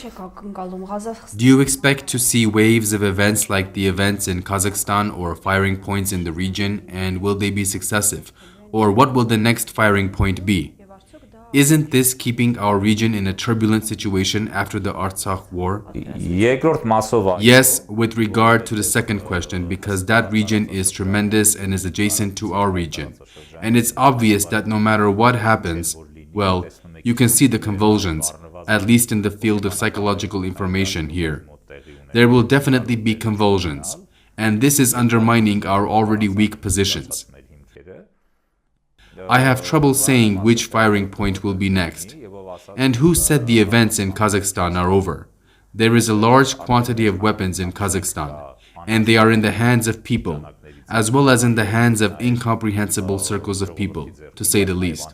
Do you expect to see waves of events like the events in Kazakhstan or firing points in the region, and will they be successive? Or what will the next firing point be? Isn't this keeping our region in a turbulent situation after the Artsakh war? Yes, with regard to the second question, because that region is tremendous and is adjacent to our region. And it's obvious that no matter what happens, well, you can see the convulsions, at least in the field of psychological information here. There will definitely be convulsions, and this is undermining our already weak positions. I have trouble saying which firing point will be next. And who said the events in Kazakhstan are over? There is a large quantity of weapons in Kazakhstan, and they are in the hands of people, as well as in the hands of incomprehensible circles of people, to say the least.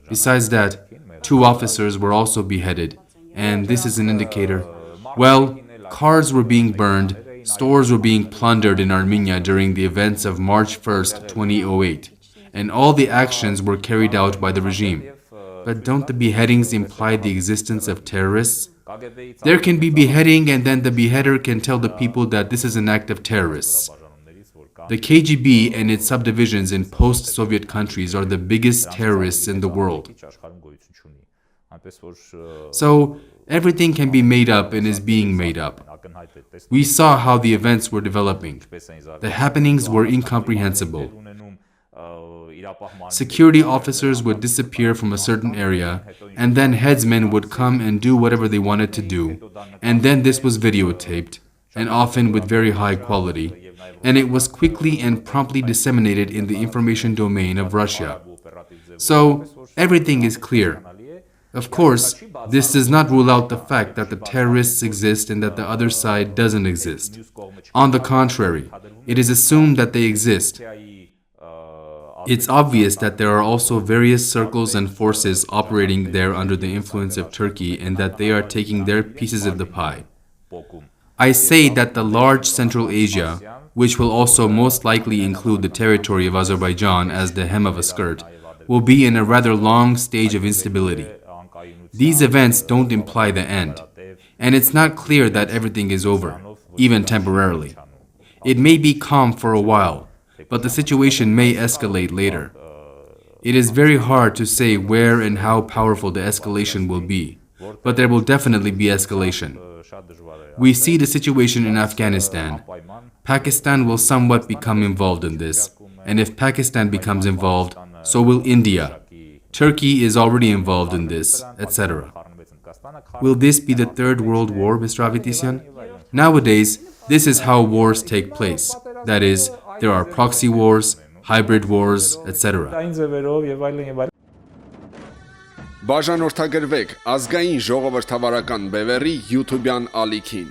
Besides that, 2 officers were also beheaded, and this is an indicator. Well, cars were being burned, stores were being plundered in Armenia during the events of March 1st, 2008. And all the actions were carried out by the regime. But don't the beheadings imply the existence of terrorists? There can be beheading and then the beheader can tell the people that this is an act of terrorists. The KGB and its subdivisions in post-Soviet countries are the biggest terrorists in the world. So, everything can be made up and is being made up. We saw how the events were developing. The happenings were incomprehensible. Security officers would disappear from a certain area, and then headsmen would come and do whatever they wanted to do, and then this was videotaped, and often with very high quality, and it was quickly and promptly disseminated in the information domain of Russia. So, everything is clear. Of course, this does not rule out the fact that the terrorists exist and that the other side doesn't exist. On the contrary, it is assumed that they exist. It's obvious that there are also various circles and forces operating there under the influence of Turkey and that they are taking their pieces of the pie. I say that the large Central Asia, which will also most likely include the territory of Azerbaijan as the hem of a skirt, will be in a rather long stage of instability. These events don't imply the end, and it's not clear that everything is over, even temporarily. It may be calm for a while, but the situation may escalate later. It is very hard to say where and how powerful the escalation will be, but there will definitely be escalation. We see the situation in Afghanistan. Pakistan will somewhat become involved in this, and if Pakistan becomes involved, so will India. Turkey is already involved in this, etc. Will this be the Third World War, Mr. Avitisyan? Nowadays, this is how wars take place. That is, there are proxy wars, hybrid wars, etc. Բաժանորդագրվեք ազգային ժողովրդավարական բևեռի YouTube-յան ալիքին։